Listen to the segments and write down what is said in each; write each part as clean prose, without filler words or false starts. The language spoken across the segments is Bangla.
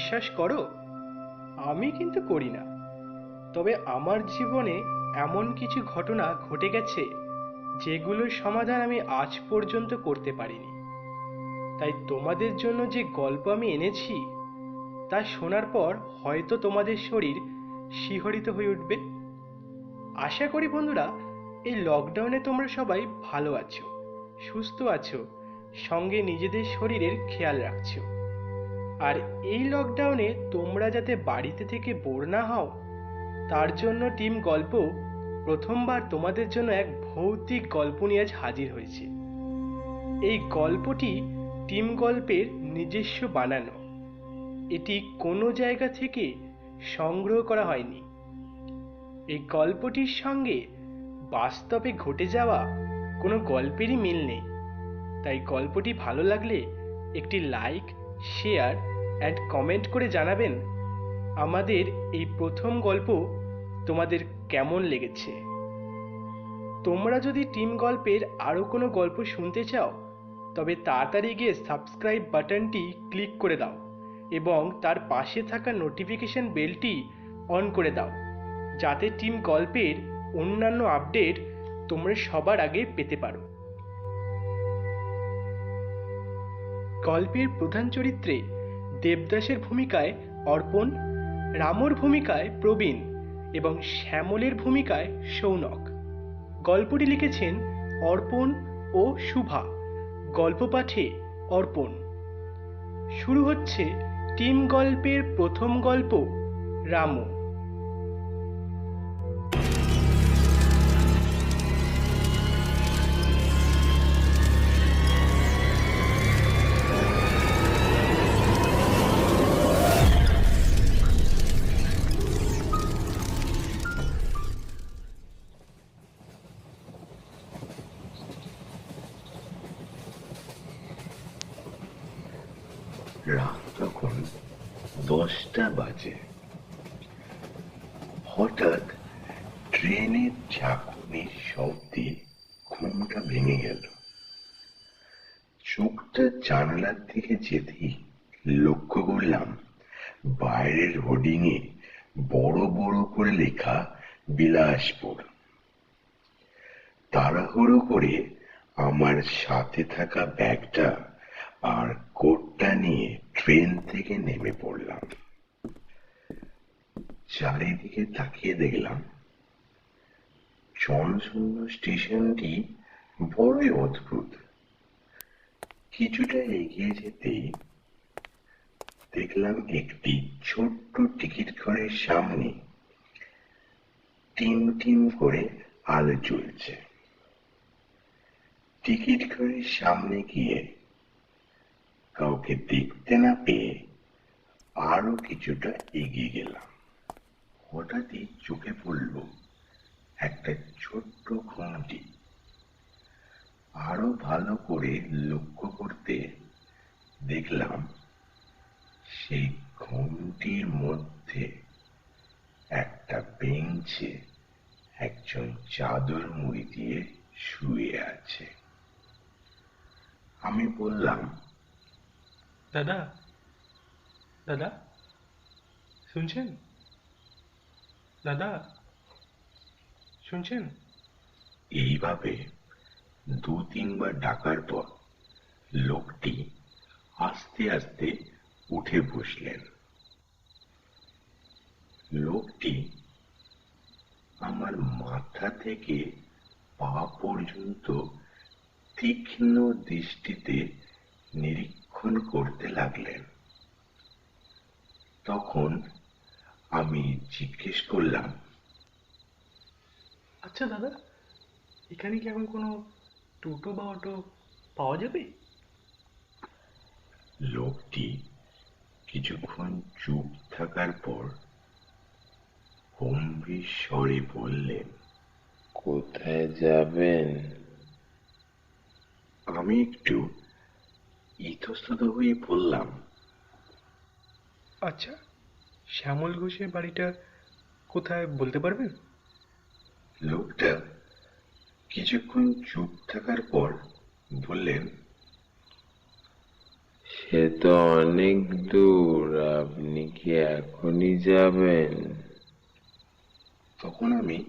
বিশ্বাস করো? আমি কিন্তু করি না। তবে আমার জীবনে এমন কিছু ঘটনা ঘটে গেছে যেগুলোর সমাধান আমি আজ পর্যন্ত করতে পারিনি। তাই তোমাদের জন্য যে গল্প আমি এনেছি তা শোনার পর হয়তো তোমাদের শরীর শিহরিত হয়ে উঠবে। আশা করি বন্ধুরা, এই লকডাউনে তোমরা সবাই ভালো আছো, সুস্থ আছো, সঙ্গে নিজেদের শরীরের খেয়াল রাখছো। আর এই লকডাউনে তোমরা যাতে বাড়িতে থেকে বোর না হও, তার জন্য টিম গল্প প্রথমবার তোমাদের জন্য এক ভৌতিক গল্প নিয়ে আজ হাজির হয়েছে। এই গল্পটি টিম গল্পের নিজস্ব বানানো। এটি কোনো জায়গা থেকে সংগ্রহ করা হয়নি। এই গল্পটির সঙ্গে বাস্তবে ঘটে যাওয়া কোনো গল্পেরই মিল নেই। তাই গল্পটি ভালো লাগলে একটি লাইক, শেয়ার অ্যান্ড কমেন্ট করে জানাবেন আমাদের এই প্রথম গল্প তোমাদের কেমন লেগেছে। তোমরা যদি টিম গল্পের আরও কোনো গল্প শুনতে চাও তবে তাড়াতাড়ি গিয়ে সাবস্ক্রাইব বাটনটি ক্লিক করে দাও এবং তার পাশে থাকা নোটিফিকেশন বেলটি অন করে দাও, যাতে টিম গল্পের অন্যান্য আপডেট তোমরা সবার আগে পেতে পারো। গল্পের প্রধান চরিত্রে দেবদাসের ভূমিকায় অর্পণ, রামর ভূমিকায় প্রবীণ এবং শ্যামলের ভূমিকায় সৌনক। গল্পটি লিখেছেন অর্পণ ও শুভা। গল্প পাঠে অর্পণ। শুরু হচ্ছে টিম গল্পের প্রথম গল্প, রামু। রাত তখন 10টা বাজে। হঠাৎ ট্রেনের ঝাঁকুনির শব্দে ঘুমটা ভেঙে গেল। চোখটা জানালার দিকে যেতেই লক্ষ্য করলাম বাইরের হোর্ডিংয়ে বড় বড় করে লেখা বিলাসপুর। তাড়াহুড়ো করে আমার সাথে থাকা ব্যাগটা আর কোটটা নিয়ে ট্রেন থেকে নেমে পড়লাম। চারিদিকে তাকিয়ে দেখলাম জনশূন্য স্টেশনটি বড়ই অদ্ভুত। কিছুটা এগিয়ে যেতেই দেখলাম একটি ছোট্ট টিকিট ঘরের সামনে টিম টিম করে আলো জ্বলছে। টিকিট ঘরের সামনে গিয়ে কাউকে দেখতে না পেয়ে আরো কিছুটা এগিয়ে গেলাম। হঠাৎই চোখে পড়ল একটা ছোট্ট ঘুমটি। আরো ভালো করে লক্ষ্য করতে দেখলাম সেই ঘুমটির মধ্যে একটা বেঞ্চে একজন চাদর মুড়ি দিয়ে শুয়ে আছে। আমি বললাম, দাদা, দাদা শুনছেন? দাদা শুনছেন? এইভাবে 2-3বার ডাকার পর লোকটি আস্তে আস্তে উঠে বসলেন। লোকটি আমার মাথা থেকে পা পর্যন্ত তীক্ষ্ণ দৃষ্টিতে নিরীক্ষণ করতে লাগলেন। তখন আমি জিজ্ঞেস করলাম, আচ্ছা দাদা, এখানে কি এখন কোনো টোটো বা অটো পাওয়া যাবে? লোকটি কিছুক্ষণ চুপ থাকার পর গম্ভীর স্বরে বললেন, কোথায় যাবেন? আমি একটু ইতস্তত হয়ে বললাম, আচ্ছা, শ্যামল ঘোষের বাড়িটা কোথায় বলতে পারবেন? লোকটা কিছুক্ষণ চুপ থাকার পর বললেন, সে তো অনেক দূর, আপনি কি এখনই যাবেন? তখন আমি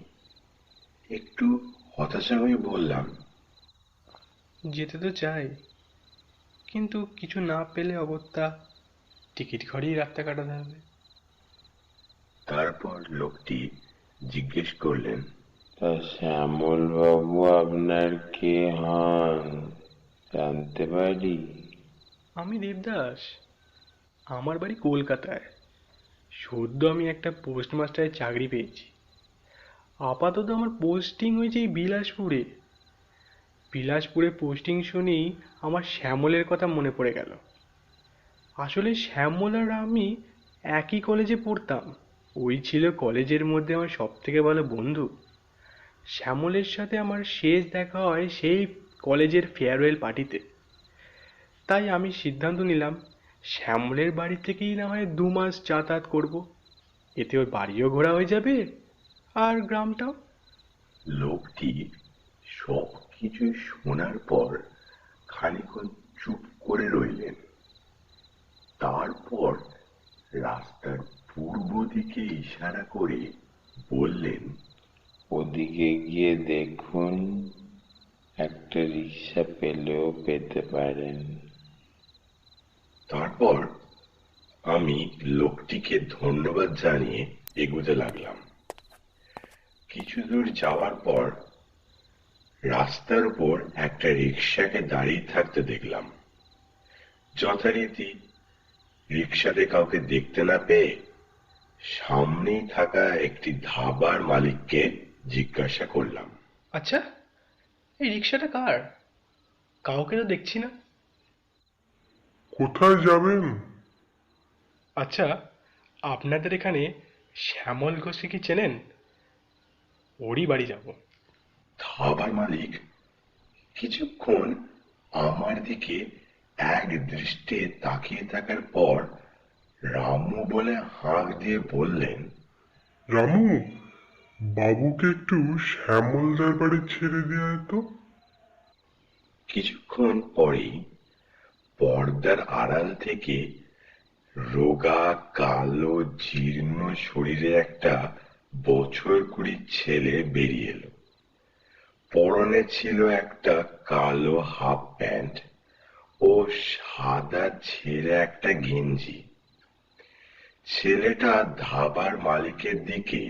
একটু হতাশা হয়ে বললাম, যেতে তো চাই, কিন্তু কিছু না পেলে অগত্যা টিকিট ঘরেই রাতটা কাটাতে হবে। তারপর লোকটি জিজ্ঞেস করলেন, তা শ্যামল বাবু আপনার কে হন, জানতে পারি? আমি দেবদাস। আমার বাড়ি কলকাতায়। সদ্য আমি একটা পোস্টমাস্টারের চাকরি পেয়েছি। আপাতত আমার পোস্টিং হয়েছে এই বিলাসপুরে। বিলাসপুরে পোস্টিং শুনেই আমার শ্যামলের কথা মনে পড়ে গেল। আসলে শ্যামল আর আমি একই কলেজে পড়তাম। ওই ছিল কলেজের মধ্যে আমার সব থেকে ভালো বন্ধু। শ্যামলের সাথে আমার শেষ দেখা হয় সেই কলেজের ফেয়ারওয়েল পার্টিতে। তাই আমি সিদ্ধান্ত নিলাম শ্যামলের বাড়ি থেকেই না হয় 2 মাস যাতায়াত করব। এতে ওর বাড়িও ঘোরা হয়ে যাবে, আর গ্রামটাও। লোকটি সব কিছু শোনার পর খানিকক্ষণ চুপ করে রইলেন। তারপর রাস্তার পূর্ব দিকে ইশারা করে বললেন, ওদিকে গিয়ে দেখুন, একটা রিক্সা পেলেও পেতে পারেন। তারপর আমি লোকটিকে ধন্যবাদ জানিয়ে এগোতে লাগলাম। কিছু দূর যাওয়ার পর রাস্তার উপর একটা রিক্সাকে দাঁড়িয়ে থাকতে দেখলাম। যথারীতি রিক্সাতে কাউকে দেখতে না পেয়ে সামনেই থাকা একটি ধাবার মালিককে জিজ্ঞাসা করলাম, আচ্ছা, এই রিক্সাটা কার? কাউকে তো দেখছি না। কোথায় যাবেন? আচ্ছা, আপনাদের এখানে শ্যামল ঘোষকে কি চেনেন? ওরই বাড়ি যাব। ধাবার মালিক কিছুক্ষণ আমার দিকে এক দৃষ্টে তাকিয়ে থাকার পর রামু বলে হাঁক দিয়ে বললেন, রামু, বাবুকে একটু শ্যামলদার বাড়ি ছেড়ে দেয় তো। কিছুক্ষণ পরেই পর্দার আড়াল থেকে রোগা কালো জীর্ণ শরীরে একটা বছর কুড়ির ছেলে বেরিয়ে এলো। পরনে ছিল একটা কালো হাফ প্যান্ট ও সাদা ছেঁড়া একটা গেঞ্জি। ছেলেটা ধাবার মালিকের দিকে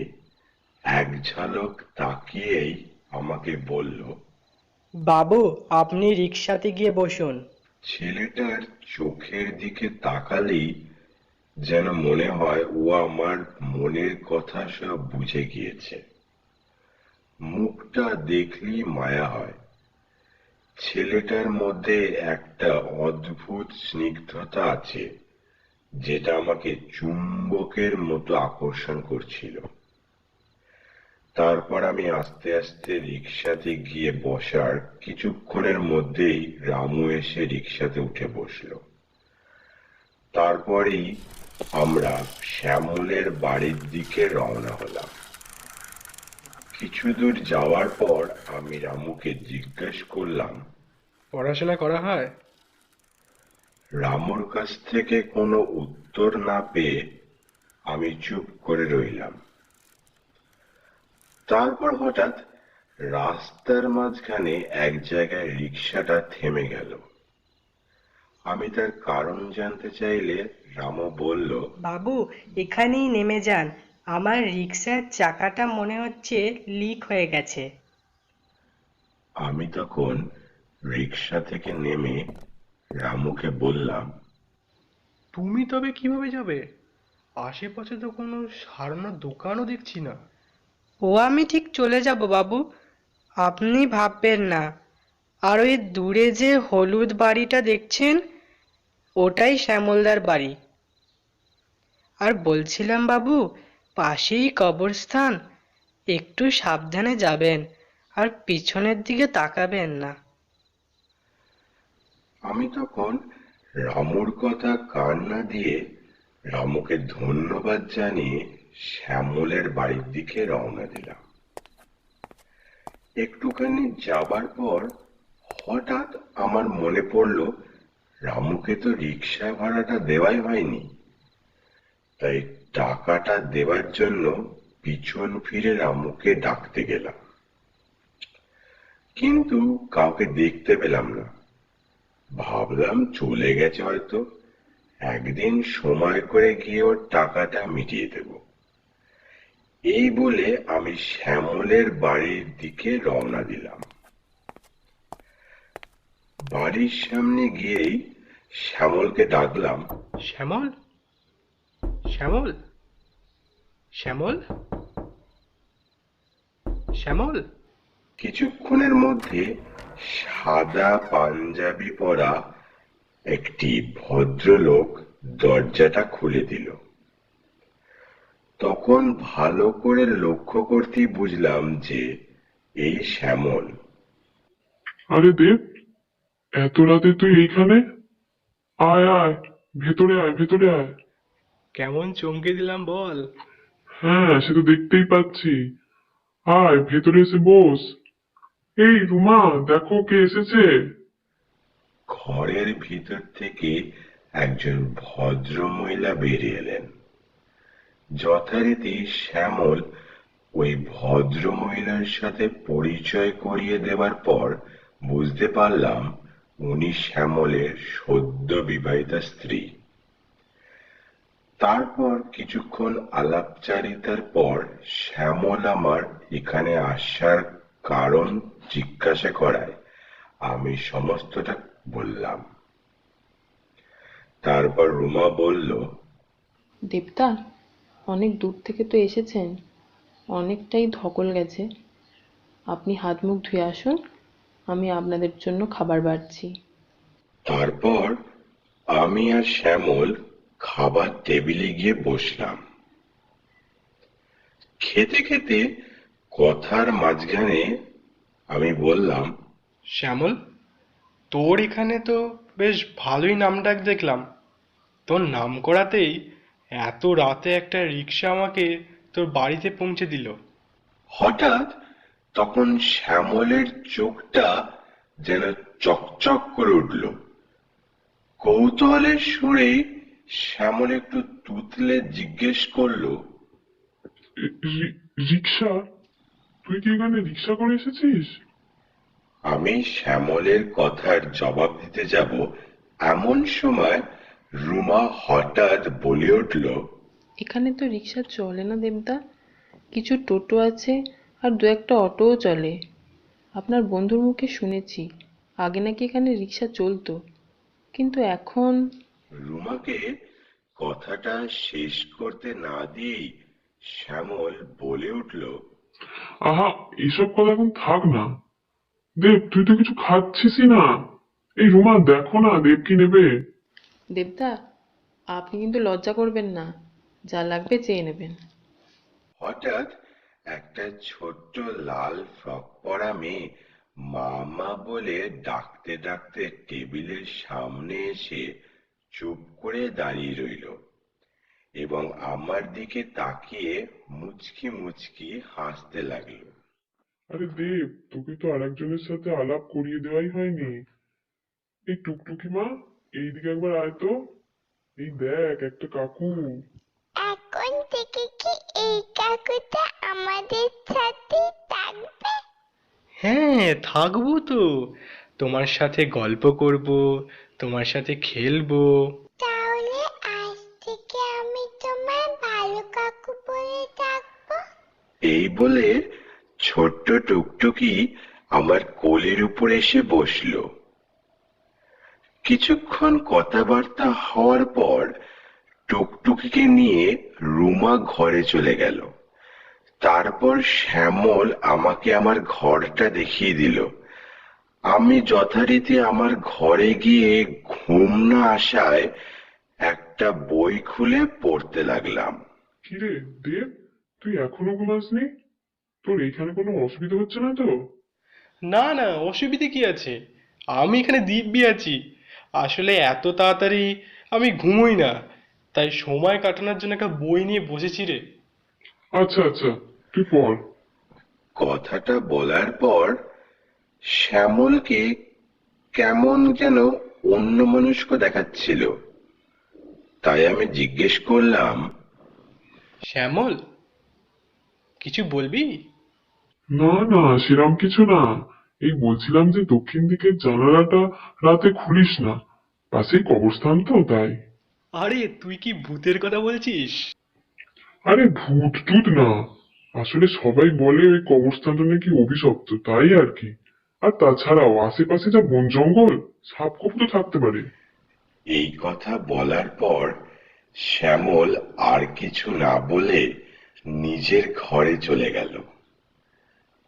এক ঝলক তাকিয়েই আমাকে বলল, বাবু, আপনি রিকশাতে গিয়ে বসুন। ছেলেটার চোখের দিকে তাকালেই যেন মনে হয় ও আমার মনের কথা সব বুঝে গিয়েছে। মুখটা দেখলেই মায়া হয়। ছেলেটার মধ্যে একটা অদ্ভুত স্নিগ্ধতা আছে, যেটা আমাকে চুম্বকের মতো আকর্ষণ করছিল। তারপর আমি আস্তে আস্তে রিক্সাতে গিয়ে বসার কিছুক্ষণের মধ্যেই রামু এসে রিক্সাতে উঠে বসলো। তারপরেই আমরা শ্যামলের বাড়ির দিকে রওনা হলাম। কিছু দূর যাওয়ার পর আমি রামুকে জিজ্ঞেস করলাম, পড়াশোনা করা হয়? রামুর কাছ থেকে কোনো উত্তর না পেয়ে আমি চুপ করে রইলাম। তারপর হঠাৎ রাস্তার মাঝখানে এক জায়গায় রিক্সাটা থেমে গেল। আমি তার কারণ জানতে চাইলে রামু বলল, বাবু, এখানেই নেমে যান। আমার রিকশার চাকাটা মনে হচ্ছে লিক হয়ে গেছে। আমি তখন রিক্সা থেকে নেমে রামুকে বললাম, তুমি তবে কিভাবে যাবে? আশেপাশে তো কোনো সারানোর দোকানও দেখছি না। ও আমি ঠিক চলে যাব বাবু, আপনি ভাববেন না। আর ওই দূরে যে হলুদ বাড়িটা দেখছেন, ওটাই শ্যামলদার বাড়ি। আর বলছিলাম বাবু, পাশেই কবরস্থান, একটু সাবধানে যাবেন আর পিছনের দিকে তাকাবেন না। আমি তখন রামুর কথা কান না দিয়ে রামুকে ধন্যবাদ জানিয়ে শ্যামলের বাড়ির দিকে রওনা দিলাম। একটুখানি যাবার পর হঠাৎ আমার মনে পড়ল রামুকে তো রিক্সা ভাড়াটা দেওয়াই হয়নি, তাই টাকাটা দেওয়ার জন্য পিছন ফিরে রামুকে ডাকতে গেলাম, কিন্তু কাউকে দেখতে পেলাম না। ভাবলাম চলে গেছে হয়তো, একদিন সময় করে গিয়ে ওর টাকাটা মিটিয়ে দেব। এই বলে আমি শ্যামলের বাড়ির দিকে রওনা দিলাম। বাড়ির সামনে গিয়েই শ্যামলকে ডাকলাম, শ্যামল, শ্যামল, শ্যামল, শ্যামল। কিছুক্ষণের মধ্যে সাদা পাঞ্জাবি পরা একটি ভদ্রলোক দরজাটা খুলে দিল। তখন ভালো করে লক্ষ্য করতেই বুঝলাম যে এই শ্যামল। আরে দেব, এত রাতে তুই এইখানে? আয় আয়, ভেতরে আয়, ভেতরে আয়। কেমন চমকে দিলাম বল। হ্যাঁ, সে তো দেখতেই পাচ্ছি। আয়, ভেতরে এসে বস। এই রুমা, দেখো কে এসেছে। ঘরের ভিতর থেকে একজন ভদ্র মহিলা বেরিয়ে এলেন। যথারীতি শ্যামল ওই ভদ্র মহিলার সাথে পরিচয় করিয়ে দেওয়ার পর বুঝতে পারলাম উনি শ্যামলের সদ্য বিবাহিতা স্ত্রী। তারপর কিছুক্ষণ আলাপচারিতার পর শ্যামল আমার এখানে আসার কারণ জিজ্ঞাসা করায় আমি সমস্তটা বললাম। তারপর রুমা বলল, দেবতা, অনেক দূর থেকে তো এসেছেন, অনেকটাই ধকল গেছে। আপনি হাত মুখ ধুয়ে আসুন, আমি আপনাদের জন্য খাবার বাড়ছি। তারপর আমি আর শ্যামল খাবার টেবিলে গিয়ে বসলাম। খেতে খেতে কথার মাঝখানে আমি বললাম, শ্যামল, তোর এখানে তো বেশ ভালোই নামডাক দেখলাম। তোর নাম করাতেই এত রাতে একটা রিক্সা আমাকে তোর বাড়িতে পৌঁছে দিল। হঠাৎ তখন শ্যামলের চোখটা যেন চকচক করে উঠল। কৌতূহলের সুরে শ্যামল একটু তুতলে জিজ্ঞেস করলো, রিক্সা? তুই কি এখানে রিক্সা করে এসেছিস? আমি শ্যামলের কথার জবাব দিতে যাব এমন সময় রুমা হঠাৎ বলে উঠল, এখানে তো রিক্সা চলে না দেবদা, কিছু টোটো আছে আর দু একটা অটোও চলে। আপনার বন্ধুর মুখে শুনেছি আগে নাকি এখানে রিক্সা চলতো, কিন্তু এখন। রুমাকে কথাটা শেষ করতে না দিয়েই শ্যামল বলে উঠল, আহা, এসব কথা এখন থাক না। দেব, তুই তো কিছু খাচ্ছিসই না। এই রুমা, দেখো না দেব কি নেবে। দেবদা, আপনি কিন্তু লজ্জা করবেন না, যা লাগবে চেয়ে নেবেন। হঠাৎ একটা ছোট্ট লাল ফ্রক পরা মেয়ে মামা বলে ডাকতে ডাকতে টেবিলের সামনে এসে চুপ করে দাঁড়িয়ে রইল এবং আমার দিকে তাকিয়ে মুচকি মুচকি হাসতে লাগলো। আরে দেব, তোকে তো আরেকজনের সাথে আলাপ করিয়ে দেওয়াই হয়নি। এই টুকটুকি মা, এইদিকে একবার আয় তো। এই দেখ, একটা কাকু। এখন থেকে কি এই কাকুটা আমাদের সাথে থাকবে? হ্যাঁ, থাকবো তো। তোমার সাথে গল্প করব, তোমার সাথে খেলবো। তাহলে আজ থেকে আমি তোমার ভালো কাকু বলে ডাকবো। এই বলে ছোট্ট টুকটুকি আমার কোলের উপর এসে বসলো। কিছুক্ষণ কথাবার্তা হওয়ার পর টুকটুকিকে নিয়ে রুমা ঘরে চলে গেল। তারপর শ্যামল আমাকে আমার ঘরটা দেখিয়ে দিল। আমি যথারীতি আমার ঘরে গিয়ে ঘুম না আসায় একটা বই খুলে পড়তে লাগলাম। কিরে দেব, তুই এখনো ঘুমাসনি? তোর এখানে কোনো অসুবিধা হচ্ছে না তো? না না, অসুবিধে কি আছে? আমি এখানে দিব্যি আছি। আসলে এত তাড়াতাড়ি আমি ঘুমোই না, তাই সময় কাটানোর জন্য একটা বই নিয়ে বসেছি রে। আচ্ছা আচ্ছা, তুই পড়। কথাটা বলার পর শ্যামলকে কেমন যেন অন্যমনস্ক দেখাচ্ছিল। তাই আমি জিজ্ঞেস করলাম, শ্যামল, কিছু বলবি? না না, সেরম কিছু না। এই বলছিলাম যে দক্ষিণ দিকের জানালাটা রাতে খুলিস না, পাশেই কবরস্থান তো তাই। আরে তুই কি ভূতের কথা বলছিস? আরে ভূত টুত না, আসলে সবাই বলে ওই কবরস্থানটা নাকি অভিশপ্ত, তাই আর কি। আর তাছাড়াও আশেপাশে যা বন জঙ্গল, সাপ খোপ তো থাকতে পারে। এই কথা বলার পর শ্যামল আর কিছু না বলে নিজের ঘরে চলে গেল।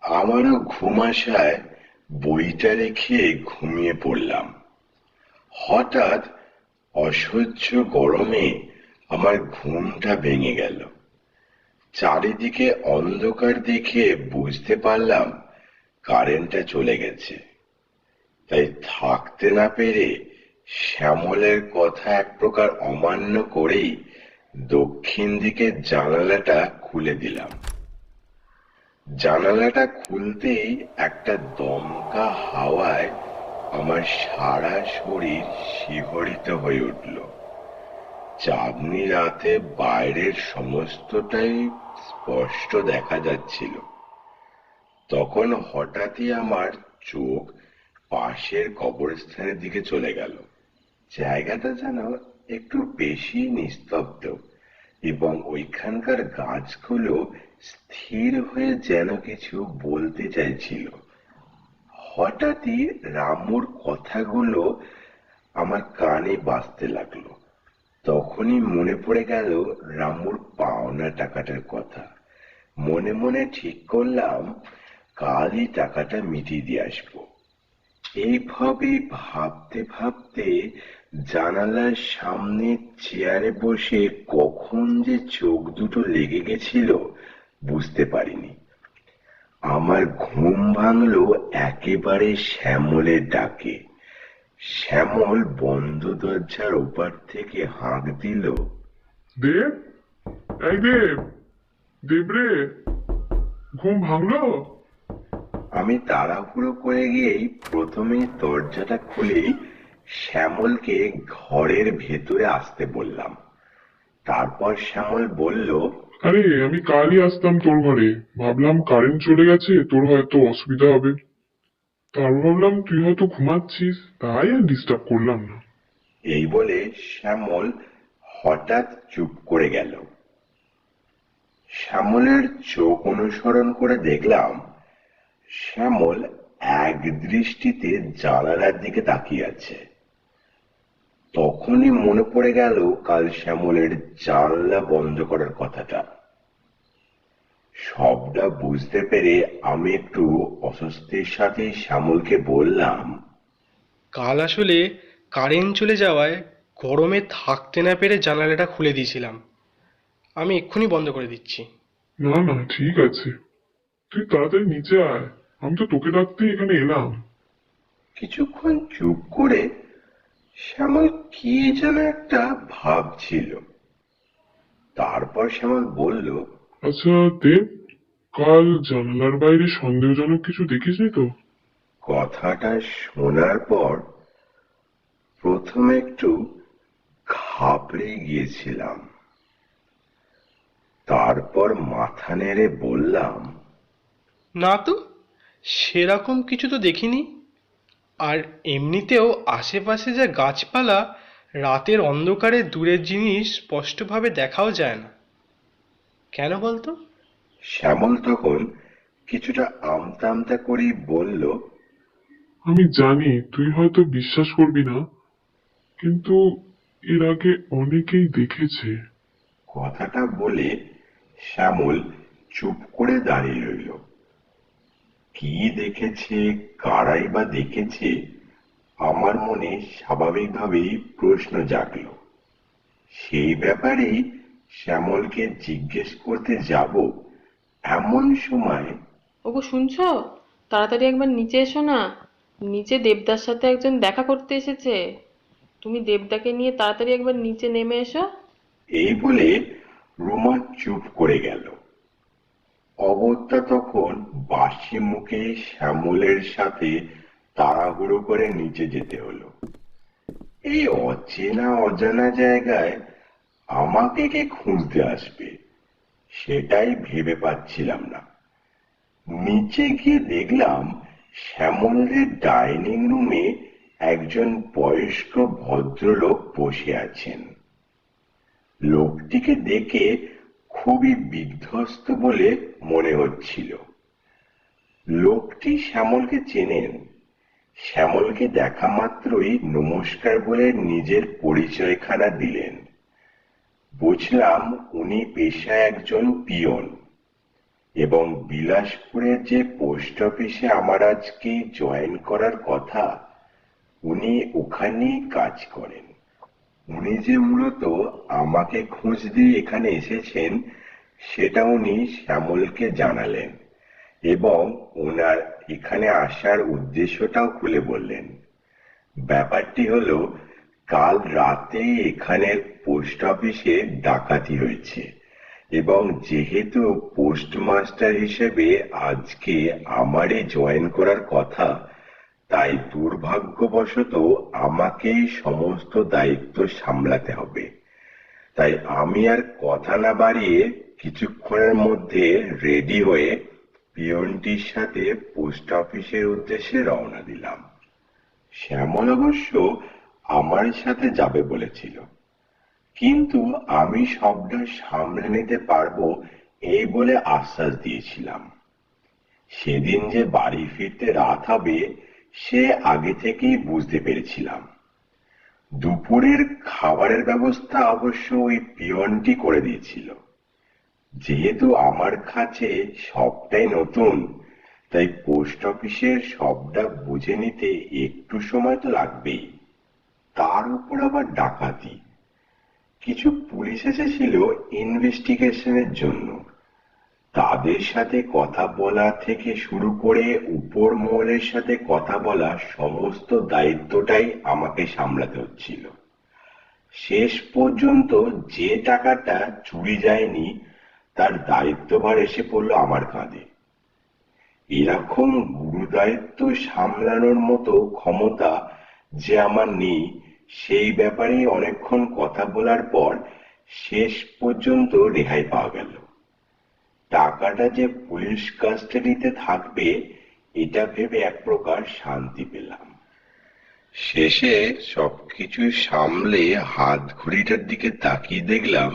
আমারও ঘুম আসায় বইটা রেখে ঘুমিয়ে পড়লাম। হঠাৎ অসহ্য গরমে আমার ঘুমটা ভেঙে গেল। চারিদিকে অন্ধকার দেখে বুঝতে পারলাম কারেন্টটা চলে গেছে। তাই থাকতে না পেরে শ্যামলের কথা এক প্রকার অমান্য করেই দক্ষিণ দিকের জানালাটা খুলে দিলাম। জানালাটা খুলতেই একটা দমকা হাওয়ায় আমার সারা শরীর শিহরিত হয়ে উঠল। চাঁদনি রাতে বাইরের সমস্তটাই স্পষ্ট দেখা যাচ্ছিল। তখন হঠাৎই আমার চোখ পাশের কবরস্থানের দিকে চলে গেল। জায়গাটা যেন একটু বেশি নিস্তব্ধ এবং ওইখানকার গাছগুলো স্থির হয়ে যেন কিছু বলতে চাইছিল। হঠাৎই রামুর কথাগুলো আমার কানে বাজতে লাগলো। তখনই মনে পড়ে গেল রামুর পাওনা টাকাটার কথা। মনে মনে ঠিক করলাম কালই টাকাটা মিটিয়ে দিয়ে আসবো। এইভাবে ভাবতে ভাবতে জানালার সামনে চেয়ারে বসে কখন যে চোখ দুটো লেগে গেছিল বুঝতে পারিনি। আমার ঘুম ভাঙলো একেবারে শ্যামলের ডাকে। শ্যামল বন্ধ দরজার ওপার থেকে হাঁক দিল, দেব, এই দেব, দেব রে, ঘুম ভাঙলো? আমি তাড়াহুড়ো করে গিয়েই প্রথমেই দরজাটা খুলে শ্যামলকে ঘরের ভেতরে আসতে বললাম। তারপর শ্যামল বলল, আরে আমি কালই আসতাম তোর ঘরে, ভাবলাম কারেন্ট চলে গেছে, তোর হয়তো অসুবিধা হবে। তারপর ভাবলাম তুই হয়তো ঘুমাচ্ছিস, তাই আর ডিস্টার্ব করলাম না। এই বলে শ্যামল হঠাৎ চুপ করে গেল। শ্যামলের চোখ অনুসরণ করে দেখলাম শ্যামল এক দৃষ্টিতে জানালার দিকে তাকিয়ে আছে। তখনই মনে পড়ে গেল কাল শ্যামলের জানলা বন্ধ করার কথাটা। সবটা বুঝতে পেরে আমি একটু অস্বস্তির সাথে শ্যামলকে বললাম, কাল আসলে কারেন্ট চলে যাওয়ায় গরমে থাকতে না পেরে জানালাটা খুলে দিয়েছিলাম। আমি এক্ষুনি বন্ধ করে দিচ্ছি। না না, ঠিক আছে, তুই তাড়াতাড়ি নিচে আয়, আমি তো তোকে ডাকতেই এখানে এলাম। কিছুক্ষণ চুপ করে শ্যামল কি যেন একটা ভাবছিল। তারপর শ্যামল বলল, আচ্ছা দেব, কাল জানলার বাইরে সন্দেহজনক কিছু দেখিসনি তো? কথাটা শোনার পর প্রথমে একটু ঘাবড়ে গিয়েছিলাম। তারপর মাথা নেড়ে বললাম, না তো, সেরকম কিছু তো দেখিনি। আর এমনিতেও আশেপাশে যা গাছপালা, রাতের অন্ধকারে দূরের জিনিস স্পষ্টভাবে দেখাও যায় না। কেন বলতো? শ্যামল তখন কিছুটা আমতা আমতা করেই বলল, আমি জানি তুই হয়তো বিশ্বাস করবি না, কিন্তু এর আগে অনেকেই দেখেছে। কথাটা বলে শ্যামল চুপ করে দাঁড়িয়ে রইল। কি দেখেছে, কারাই বা দেখেছে, আমার মনে স্বাভাবিকভাবেই প্রশ্ন জাগল। সেই ব্যাপারেই শ্যামলকে জিজ্ঞেস করতে যাব, এমন সময় ওগো শুনছো? তাড়াতাড়ি একবার নিচে এসো না, নিচে দেবদার সাথে একজন দেখা করতে এসেছে। তুমি দেবদাকে নিয়ে তাড়াতাড়ি একবার নিচে নেমে এসো। এই বলে রুমা চুপ করে গেল। অগত্যা তখন বাসি মুখে শ্যামলের সাথে তাড়াহুড়ো করে নিচে যেতে হলো। এই অচেনা অজানা জায়গায় আমাকে কে খুঁজতে আসবে সেটাই ভেবে পাচ্ছিলাম না। নিচে গিয়ে দেখলাম শ্যামলের ডাইনিং রুমে একজন বয়স্ক ভদ্রলোক বসে আছেন। লোকটিকে দেখে খুবই বিধ্বস্ত বলে মনে হচ্ছিল। লোকটি শ্যামলকে চেনেন। শ্যামলকে দেখা মাত্রই নমস্কার বলে নিজের পরিচয়খানা দিলেন। বুঝলাম উনি পেশায় একজন পিয়ন এবং বিলাসপুরের যে পোস্ট অফিসে আমার আজকে জয়েন করার কথা উনি ওখানেই কাজ করেন। উনি যে মূলত আমাকে খোঁজ দিয়ে এখানে এসেছেন সেটা উনি শ্যামলকে জানালেন এবং ওনার এখানে আসার উদ্দেশ্যটাও খুলে বললেন। ব্যাপারটি হলো, কাল রাতে এখানের পোস্ট অফিসে ডাকাতি হয়েছে এবং যেহেতু পোস্টমাস্টার হিসেবে আজকে আমারই জয়েন করার কথা, তাই দুর্ভাগ্যবশত আমাকেই সমস্ত দায়িত্ব সামলাতে হবে। তাই আমি আর কথা না বাড়িয়ে কিছুক্ষণের মধ্যে রেডি হয়ে পিয়নটির সাথে পোস্ট অফিসের উদ্দেশ্যে রওনা দিলাম। শ্যামল অবশ্য আমার সাথে যাবে বলেছিল, কিন্তু আমি সবটা সামলে নিতে পারবো এই বলে আশ্বাস দিয়েছিলাম। সেদিন যে বাড়ি ফিরতে রাত হবে সে আগে থেকেই বুঝতে পেরেছিলাম। দুপুরের খাবারের ব্যবস্থা অবশ্য ওই পিয়নটি করে দিয়েছিল। যেহেতু আমার কাছে সবটাই নতুন, তাই পোস্ট অফিসের সবটা বুঝে নিতে একটু সময় তো লাগবেই। তার উপর আবার ডাকাতি। কিছু পুলিশ এসেছিল ইনভেস্টিগেশনের জন্য। তাদের সাথে কথা বলা থেকে শুরু করে উপর মহলের সাথে কথা বলা সমস্ত দায়িত্বটাই আমাকে সামলাতে হচ্ছিল। শেষ পর্যন্ত যে টাকাটা চুরি যায়নি তার দায়িত্বভার এসে পড়লো আমার কাঁধে। এরকম গুরু দায়িত্ব সামলানোর মতো ক্ষমতা যে আমার নেই সেই ব্যাপারে অনেকক্ষণ কথা বলার পর শেষ পর্যন্ত রেহাই পাওয়া গেল। টাকাটা যে পুলিশ কাস্টাডিতে থাকবে এটা ভেবে এক প্রকার শান্তি পেলাম। শেষে সবকিছু সামলে হাত ঘড়িটার দিকে তাকিয়ে দেখলাম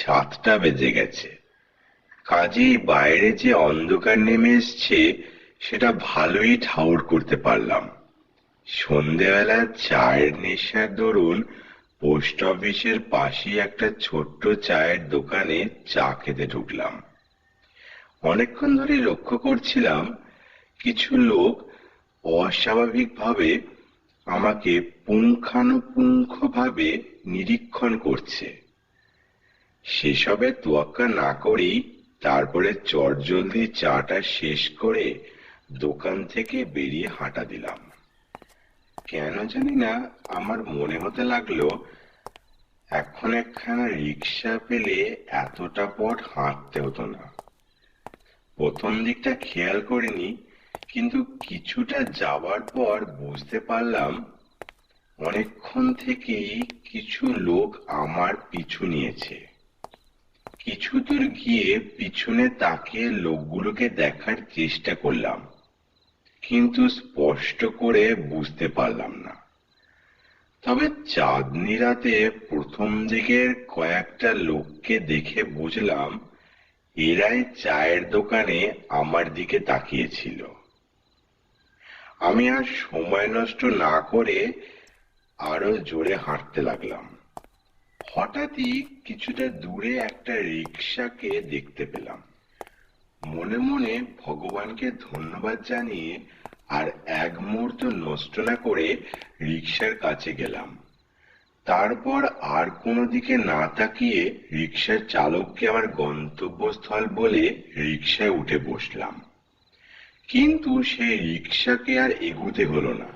7টা বেজে গেছে। কাজেই বাইরে যে অন্ধকার নেমে এসছে সেটা ভালোই ঠাউর করতে পারলাম। সন্ধেবেলা চায়ের নেশার দরুন পোস্ট অফিসের পাশেই একটা ছোট্ট চায়ের দোকানে চা খেতে ঢুকলাম। অনেকক্ষণ ধরে লক্ষ্য করছিলাম কিছু লোক অস্বাভাবিকভাবে আমাকে পুঙ্খানুপুঙ্খভাবে নিরীক্ষণ করছে। সেসবে তোয়াক্কা না করেই তারপরে চটজলদি চাটা শেষ করে দোকান থেকে বেরিয়ে হাঁটা দিলাম। কেন জানি না আমার মনে হতে লাগলো এখন একখানা রিক্সা পেলে এতটা পথ হাঁটতে হতো না। প্রথম দিকটা খেয়াল করিনি, কিন্তু কিছুটা যাওয়ার পর বুঝতে পারলাম অনেকক্ষণ থেকেই কিছু লোক আমার পিছু নিয়েছে। কিছু দূর গিয়ে পিছনে তাকিয়ে লোকগুলোকে দেখার চেষ্টা করলাম, কিন্তু স্পষ্ট করে বুঝতে পারলাম না। তবে চাঁদনি রাতে প্রথম দিকের কয়েকটা লোককে দেখে বুঝলাম এরাই চায়ের দোকানে আমার দিকে তাকিয়েছিল। আমি আর সময় নষ্ট না করে আরো জোরে হাঁটতে লাগলাম। হঠাৎই কিছুটা দূরে একটা রিক্সাকে দেখতে পেলাম। মনে মনে ভগবানকে ধন্যবাদ জানিয়ে আর এক মুহূর্ত নষ্ট না করে রিক্সার কাছে গেলাম। তারপর আর কোনো দিকে না তাকিয়ে রিক্সার চালককে আমার গন্তব্যস্থল বলে রিক্সায় উঠে বসলাম। কিন্তু সেই রিক্সাকে আর এগুতে হলো না।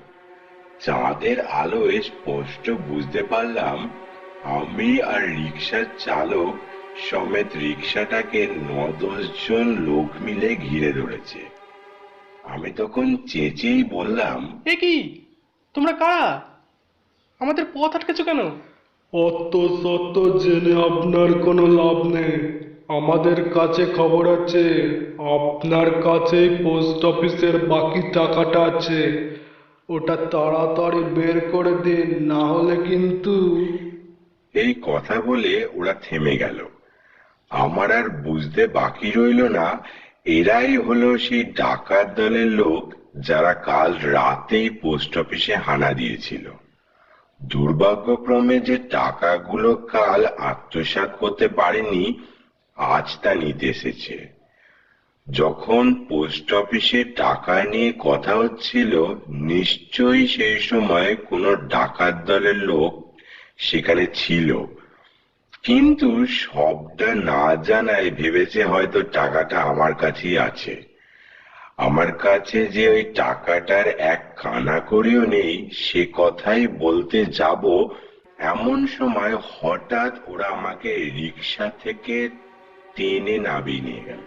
চাঁদের আলোয় স্পষ্ট বুঝতে পারলাম আমি আর রিক্সার চালক সমেত রিক্সাটাকে 9-10 জন লোক মিলে ঘিরে ধরেছে। আমি তখন চেঁচিয়েই বললাম, এ কি, তোমরা কারা? আমাদের পথ আটকেছো কেন? অত সত্য জেনে আপনার কোনো লাভ নেই। আমাদের কাছে খবর আছে আপনার কাছেই পোস্ট অফিসের বাকি টাকাটা আছে। ওটা তাড়াতাড়ি বের করে দিন, না হলে কিন্তু। এই কথা বলে ওরা থেমে গেল। আমার আর বুঝতে বাকি রইল না এরাই হলো সেই ডাকাত দলের লোক যারা কাল রাতেই পোস্ট অফিসে হানা দিয়েছিল। দুর্ভাগ্যক্রমে যে টাকাগুলো কাল আত্মসাৎ করতে পারেনি, আজ তা নিতে এসেছে। যখন পোস্ট অফিসে টাকা নিয়ে কথা হচ্ছিল, নিশ্চয়ই সেই সময় কোনো ডাকাত দলের লোক সেখানে ছিল, কিন্তু সবটা না জানায় ভেবেছে হয়তো টাকাটা আমার কাছেই আছে। আমার কাছে যে ওই টাকাটার এক কানা করেও নেই, সে কথাই বলতে যাব, এমন সময় হঠাৎ ওরা আমাকে রিক্সা থেকে টেনে নামিয়ে নিয়ে গেল।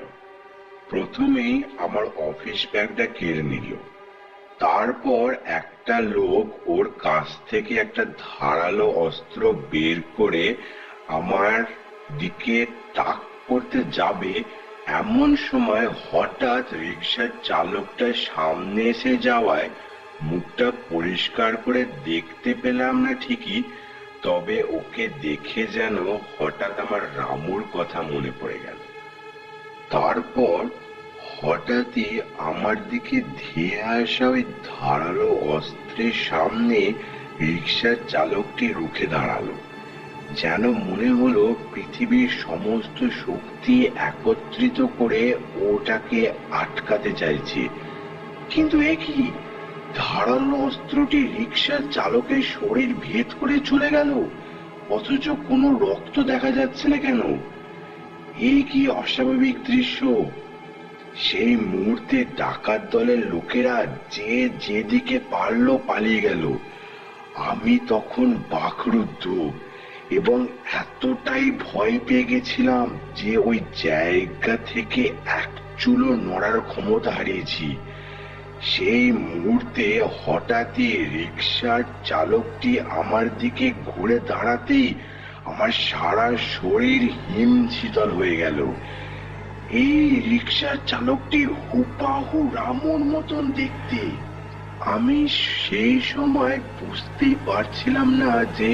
প্রথমেই আমার অফিস ব্যাগটা কেড়ে নিল, তারপর একটা লোক ওর কাছ থেকে একটা ধারালো অস্ত্র বের করে আমার দিকে তাক করতে যাবে, এমন সময় হঠাৎ রিক্সার চালকটা সামনে এসে যাওয়ায় মুখটা পরিষ্কার করে দেখতে পেলাম না ঠিকই, তবে ওকে দেখে যেন হঠাৎ আমার রামুর কথা মনে পড়ে গেল। তারপর হঠাৎই আমার দিকে ধেয়ে আসা ওই ধারালো অস্ত্রের সামনে রিক্সার চালকটি রুখে দাঁড়ালো, যেন মনে হলো পৃথিবীর সমস্ত শক্তি একত্রিত করে ওটাকে আটকাতে চাইছে। কিন্তু এ কি, ধারালো অস্ত্রটি রিক্সার চালকের শরীর ভেদ করে চলে গেল, অথচ কোনো রক্ত দেখা যাচ্ছে না কেন? এই কি অস্বাভাবিক দৃশ্য! সেই মুহূর্তে ডাকাত দলের লোকেরা যে যেদিকে পারলো পালিয়ে গেল। আমি তখন বাকরুদ্ধ এবং এতটাই ভয় পেয়ে গেছিলাম যে ওই জায়গা থেকে এক চুলও নড়ার ক্ষমতা হারিয়েছি। সেই মুহূর্তে হঠাৎই রিক্সার চালকটি আমার দিকে ঘুরে দাঁড়াতেই আমার সারা শরীর হিমশীতল হয়ে গেল। এই রিক্সার চালকটি হুবাহু রামুর মতন দেখতে। আমি সেই সময় বুঝতেই পারছিলাম না যে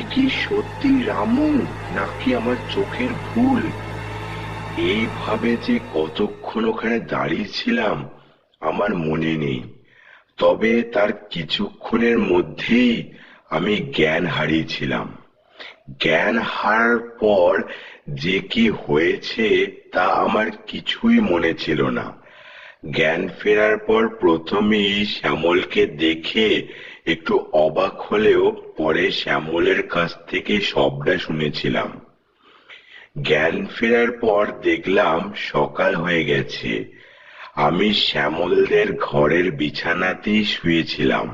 এ কি সত্যি রামু নাকি আমার চোখের ভুল। এইভাবে যে কতক্ষণ ওখানে দাঁড়িয়েছিলাম আমার মনে নেই, তবে তার কিছুক্ষণের মধ্যেই আমি জ্ঞান হারিয়েছিলাম। জ্ঞান হারার পর যে কি হয়েছে তা আমার কিছুই মনে ছিল না। জ্ঞান ফেরার পর প্রথমেই শ্যামলকে দেখে একটু অবাক হলেও পরে শ্যামলের কাছ থেকে সবটা শুনেছিলাম। জ্ঞান ফেরার পর দেখলাম সকাল হয়ে গেছে। আমি শ্যামলদের ঘরের বিছানাতেই শুয়েছিলাম।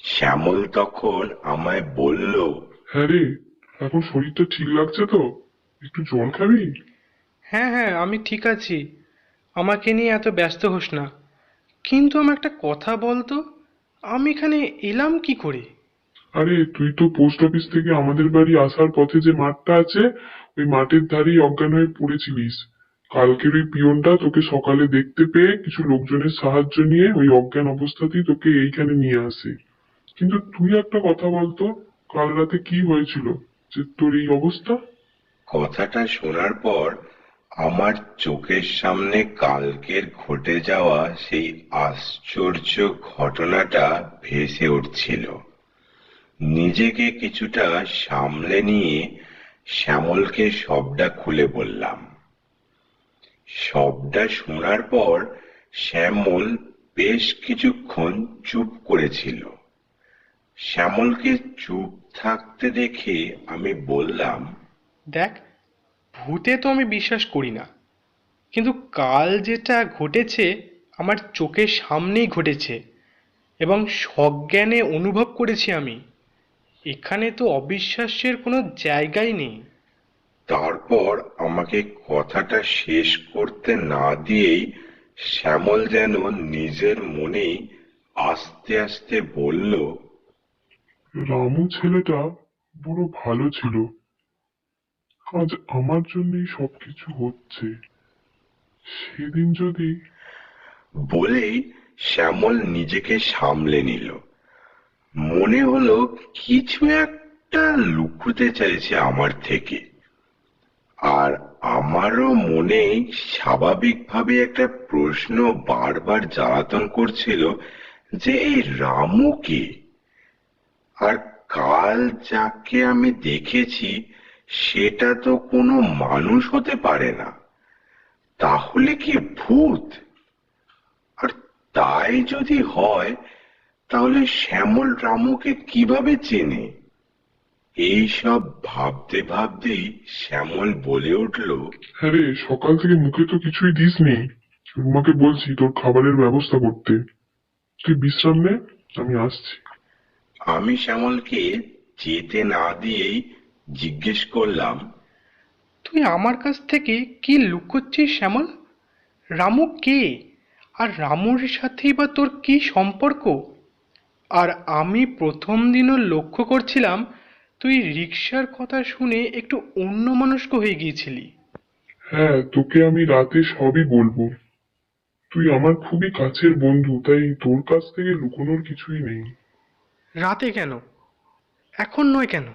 শ্যামল তখন আমায় বলল, হ্যাঁ রে, এখন শরীরটা ঠিক লাগছে তো? একটু জল খাবি? হ্যাঁ হ্যাঁ, আমি ঠিক আছি। আমাকে নিয়ে এত ব্যস্ত হোস না। কিন্তু আমার একটা কথা বলতো, আমি এখানে এলাম কি করে? আরে তুই তো পোস্ট অফিস থেকে আমাদের বাড়ি আসার পথে যে মাঠটা আছে, ওই মাঠের ধারেই অজ্ঞান হয়ে পড়েছিলিস। কালকের ওই পিয়নটা তোকে সকালে দেখতে পেয়ে কিছু লোকজনের সাহায্য নিয়ে ওই অজ্ঞান অবস্থাতেই তোকে এইখানে নিয়ে আসে। কিন্তু তুই একটা কথা বলতো, কাল রাতে কি হয়েছিল যে তোর এই অবস্থা? কথাটা শোনার পর আমার চোখের সামনে কালকের ঘটে যাওয়া সেই আশ্চর্য ঘটনাটা ভেসে উঠছিল। নিজেকে কিছুটা সামলে নিয়ে শ্যামলকে সবটা খুলে বললাম। সবটা শোনার পর শ্যামল বেশ কিছুক্ষণ চুপ করেছিল। শ্যামলকে চুপ থাকতে দেখে আমি বললাম, দেখ, ভূতে তো আমি বিশ্বাস করি না, কিন্তু কাল যেটা ঘটেছে আমার চোখের সামনেই ঘটেছে এবং সজ্ঞানে অনুভব করেছি আমি। এখানে তো অবিশ্বাসের কোনো জায়গাই নেই। তারপর আমাকে কথাটা শেষ করতে না দিয়েই শ্যামল যেন নিজের মনেই আস্তে আস্তে বলল, রামু ছেলেটা বড় ভালো ছিল, আজ আমার জন্যই সবকিছু হচ্ছে। সেদিন যদি বলেই শ্যামল নিজেকে সামলে নিল। মনে হলো কিছু একটা লুকোতে চাইছে আমার থেকে। আর আমারও মনে স্বাভাবিকভাবে একটা প্রশ্ন বারবার জ্বালাতন করছিল যে এই রামু কে? আর কাল যাকে আমি দেখেছি সেটা তো কোনো মানুষ হতে পারে না, তাহলে কি ভূত? আর তাই যদি হয় তাহলে শ্যামল রামুকে কিভাবে চেনে? এইসব ভাবতে ভাবতেই শ্যামল বলে উঠল, হ্যাঁ রে, সকাল থেকে মুখে তো কিছুই দিসনি। রুমাকে বলছি তোর খাবারের ব্যবস্থা করতে। তুই বিশ্রাম নে, আমি আসছি। আমি শ্যামলকে যেতে না দিয়েই জিজ্ঞেস করলাম, তুই আমার কাছ থেকে কি লুকোচ্ছিস শ্যামল? রামু কে? আর রামুর সাথেই বা তোর কি সম্পর্ক? আর আমি প্রথম দিনও লক্ষ্য করছিলাম তুই রিক্সার কথা শুনে একটু অন্যমনস্ক হয়ে গিয়েছিলি। হ্যাঁ, তোকে আমি রাতে সবই বলবো। তুই আমার খুবই কাছের বন্ধু, তাই তোর কাছ থেকে লুকোনোর কিছুই নেই। রাতে কেন? এখন নয় কেন?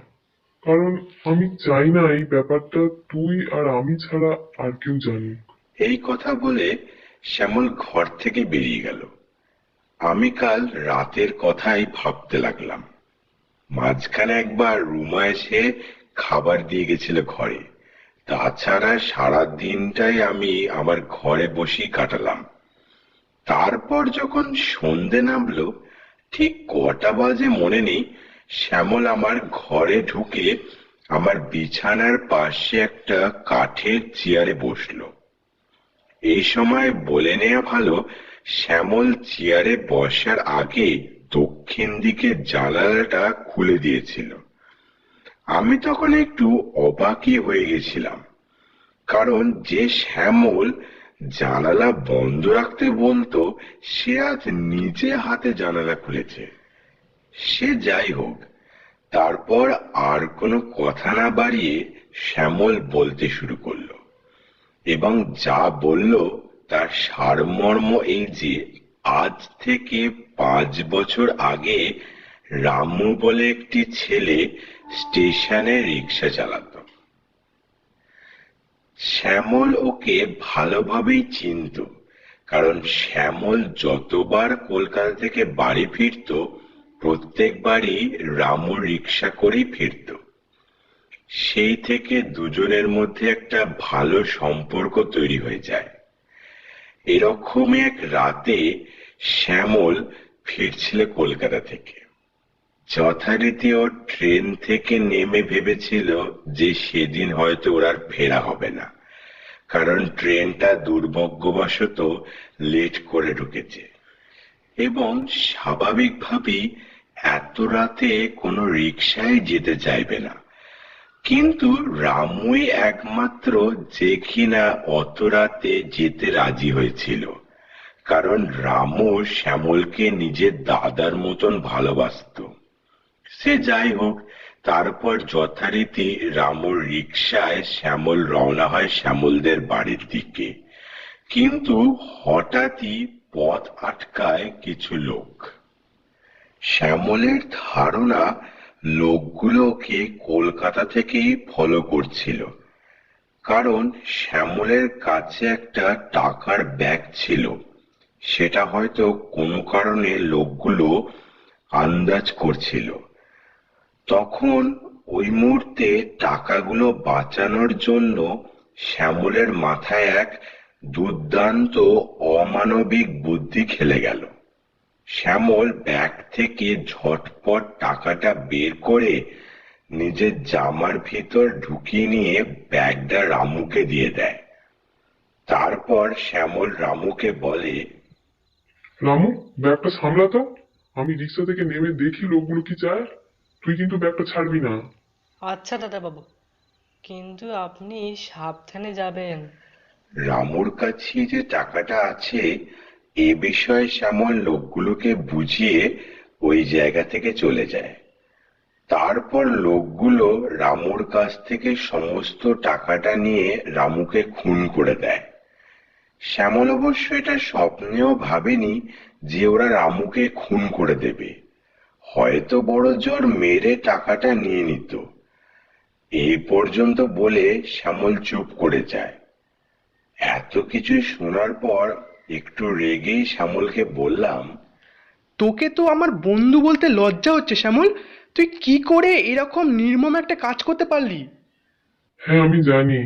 কারণ আমি চাই না এই ব্যাপারটা তুই আর আমি ছাড়া আর কেউ জানুক। এই কথা বলে শ্যামল ঘর থেকে বেরিয়ে গেল। আমি কাল রাতের কথাই ভাবতে লাগলাম। মাঝখানে একবার রুমা এসে খাবার দিয়ে গেছিল ঘরে। তাছাড়া সারা দিনটাই আমি আমার ঘরে বসেই কাটালাম। তারপর যখন সন্ধে নামলো, ঠিক কটা বাজে মনে নেই, শ্যামল আমার ঘরে ঢুকে আমার বিছানার পাশে একটা কাঠের চেয়ারে বসলো। এই সময় বলে নেওয়া ভালো, শ্যামল চেয়ারে বসার আগে দক্ষিণ দিকের জানালাটা খুলে দিয়েছিল। আমি তখন একটু অবাকই হয়ে গেছিলাম, কারণ যে শ্যামল জানালা বন্ধ রাখতে বলতো সে আজ নিজে হাতে জানালা খুলেছে। সে যাই হোক, তারপর আর কোনো কথা না বাড়িয়ে শ্যামল বলতে শুরু করলো, এবং যা বলল তার সারমর্ম এই যে আজ থেকে 5 বছর আগে রামু বলে একটি ছেলে স্টেশনে রিক্সা চালাতো। শ্যামল ওকে ভালোভাবেই চিনত, কারণ শ্যামল যতবার কলকাতা থেকে বাড়ি ফিরত প্রত্যেকবারই রামু রিক্সা করেই ফিরত। সেই থেকে দুজনের মধ্যে একটা ভালো সম্পর্ক তৈরি হয়ে যায়। এরকমই এক রাতে শ্যামল ফিরছিল কলকাতা থেকে। যথারীতি ও ট্রেন থেকে নেমে ভেবেছিল যে সেদিন হয়তো ওর আর ফেরা হবে না, কারণ ট্রেনটা দুর্ভাগ্যবশত লেট করে ঢুকেছে। এবং স্বাভাবিকভাবেই এত রাতে কোনো রিক্সায় যেতে চাইবে না। কিন্তু রামুই একমাত্র যে কিনা অত রাতে যেতে রাজি হয়েছিল, কারণ রামু শ্যামলকে নিজের দাদার মতন ভালোবাসতো। সে যাই হোক, তারপর যথারীতি রামুর রিক্সায় শ্যামল রওনা হয় শ্যামলদের বাড়ির দিকে। কিন্তু হঠাৎই পথ আটকায় কিছু লোক। শ্যামলের ধারণা লোকগুলোকে কলকাতা থেকেই ফলো করছিল, কারণ শ্যামলের কাছে একটা টাকার ব্যাগ ছিল। সেটা হয়তো কোনো কারণে লোকগুলো আন্দাজ করছিল। তখন ওই মুহূর্তে টাকাগুলো বাঁচানোর জন্য শ্যামলের মাথায় এক দুর্দান্ত অমানবিক বুদ্ধি খেলে গেল। শ্যামল ব্যাগ থেকে ঝটপট টাকাটা বের করে নিজের জামার ভিতর ঢুকিয়ে নিয়ে ব্যাগটা রামুকে দিয়ে দেয়। তারপর শ্যামল রামুকে বলে, রামু, ব্যাগটা সামলাতো। আমি রিক্সা থেকে নেমে দেখি লোকগুলো কি চায়। তুই কিন্তু ব্যাগটা ছাড়বি না। আচ্ছা দাদাবাবু, কিন্তু আপনি সাবধানে যাবেন। রামুর কাছে যে টাকাটা আছে এ বিষয়ে শ্যামল লোকগুলোকে বুঝিয়ে ওই জায়গা থেকে চলে যায়। তারপর লোকগুলো রামুর কাছ থেকে সমস্ত টাকাটা নিয়ে রামুকে খুন করে দেয়। শ্যামল অবশ্য এটা স্বপ্নেও ভাবেনি যে ওরা রামুকে খুন করে দেবে, হয়তো বড় জোর মেরে টাকাটা নিয়ে নিত। এই পর্যন্ত বলে শ্যামল চুপ করে যায়। এত কিছু শোনার পর একটু রেগেই শ্যামলকে বললাম, তোকে তো আমার বন্ধু বলতে লজ্জা হচ্ছে শ্যামল। তুই কি করে এরকম নির্মম একটা কাজ করতে পারলি? হ্যাঁ আমি জানি,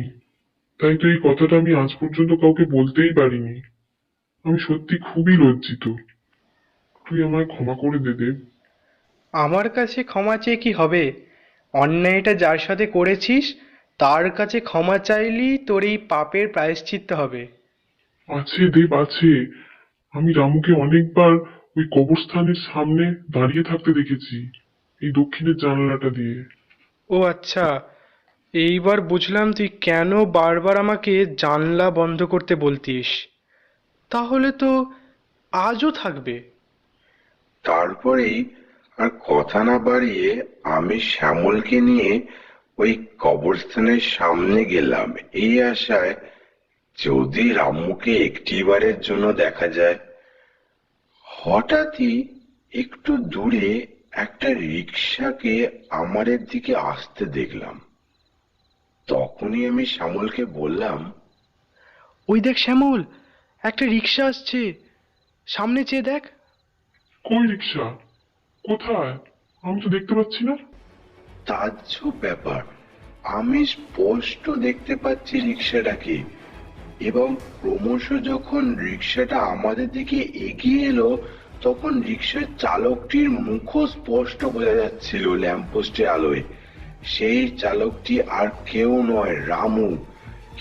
তাই তো এই কথাটা আমি আজ পর্যন্ত কাউকে বলতেই পারিনি। আমি সত্যি খুবই লজ্জিত। তুই আমায় ক্ষমা করে দে দেব। আমার কাছে ক্ষমা চেয়ে কি হবে? অন্যায়টা যার সাথে করেছিস তার কাছে ক্ষমা চাইলেই তোর এই পাপের প্রায়শ্চিত্ত হবে। আছে দেব, আছে। আমি রামুকে অনেকবার ওই কবরস্থানের সামনে দাঁড়িয়ে থাকতে দেখেছি, এই দক্ষিণের জানালাটা দিয়ে। ও আচ্ছা, এইবার বুঝলাম তুই কেন বারবার আমাকে জানলা বন্ধ করতে বলতিস। তাহলে তো আজও থাকবে। তারপরেই আর কথা না বাড়িয়ে আমি শ্যামলকে নিয়ে ওই কবরস্থানের সামনে গেলাম, এই আশায় যদি রামুকে একটিবারের জন্য দেখা যায়। হঠাৎই একটু দূরে একটা রিকশাকে আমাদের দিকে আসতে দেখলাম। তখনই আমি শ্যামলকে বললাম, ওই দেখ শ্যামল, একটা রিক্সা আসছে, সামনে চেয়ে দেখ। কই রিক্সা? কোথায়? আমি তো দেখতে পাচ্ছি না। তাজ্জব ব্যাপার, আমি স্পষ্ট দেখতে পাচ্ছি রিক্সাটাকে, এবং ক্রমশ যখন রিক্সাটা আমাদের দিকে এগিয়ে এলো তখন রিক্সার চালকটির মুখও স্পষ্ট বোঝা যাচ্ছিল ল্যাম্পপোস্টের আলোয়। সেই চালকটি আর কেউ নয়, রামু।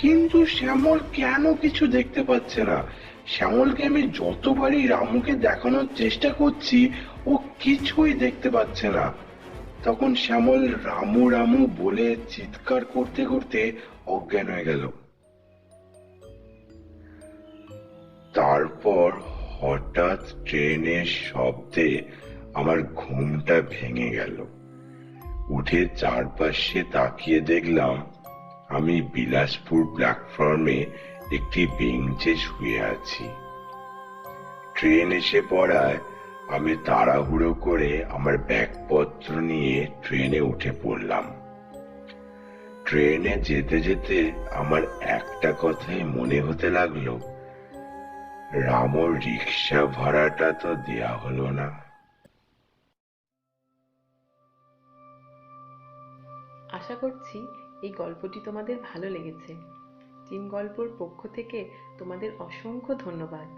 কিন্তু শ্যামল কেন কিছু দেখতে পাচ্ছে না? শ্যামলকে আমি যতবারই রামুকে দেখানোর চেষ্টা করছি ও কিছুই দেখতে পাচ্ছে না। তখন শ্যামল রামু রামু বলে চিৎকার করতে করতে অজ্ঞান হয়ে গেল। তারপর হঠাৎ ট্রেনের শব্দে আমার ঘুমটা ভেঙে গেল। উঠে চারপাশে তাকিয়ে দেখলাম আমি বিলাসপুর প্ল্যাটফর্মে একটি বেঞ্চে শুয়ে আছি। ট্রেন এসে পড়ায় আমি তাড়াহুড়ো করে আমার ব্যাগপত্র নিয়ে ট্রেনে উঠে পড়লাম। ট্রেনে যেতে যেতে আমার একটা কথাই মনে হতে লাগলো, রামর রিক্সা ভাড়াটা তো দেয়া হলো না। আশা করছি এই গল্পটি তোমাদের ভালো লেগেছে। টিম গল্পর পক্ষ থেকে তোমাদের অসংখ্য ধন্যবাদ।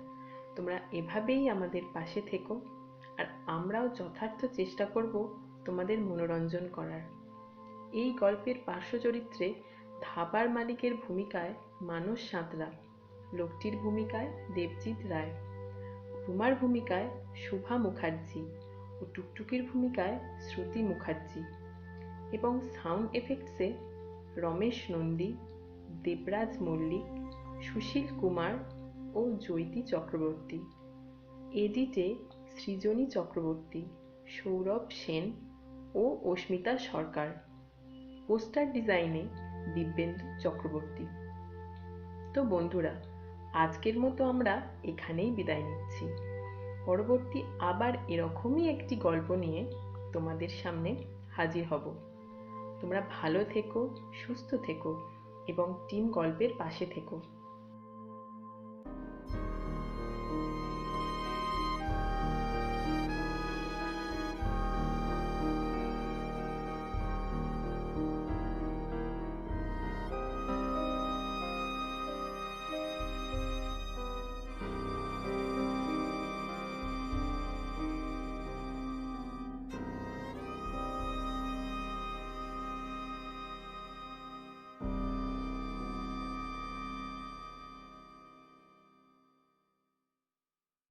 তোমরা এভাবেই আমাদের পাশে থেকো, আর আমরাও যথার্থ চেষ্টা করব তোমাদের মনোরঞ্জন করার। এই গল্পের পার্শ্ব চরিত্রে ধাবার মালিকের ভূমিকায় মানস সাঁতরা, লোকটির ভূমিকায় দেবজিৎ রায়, রুমার ভূমিকায় শুভা মুখার্জি ও টুকটুকির ভূমিকায় শ্রুতি মুখার্জি, এবং সাউন্ড এফেক্টসে রমেশ নন্দী, দেবরাজ মল্লিক, সুশীল কুমার ও জয়তী চক্রবর্তী। এডিটে সৃজনী চক্রবর্তী, সৌরভ সেন ও অস্মিতা সরকার। পোস্টার ডিজাইনে দিব্যেন্দু চক্রবর্তী। তো বন্ধুরা, আজকের মতো আমরা এখানেই বিদায় নিচ্ছি। পরবর্তী আবার এরকমই একটি গল্প নিয়ে তোমাদের সামনে হাজির হব। তোমরা ভালো থেকো, সুস্থ থেকো এবং টিম গল্পের পাশে থেকো।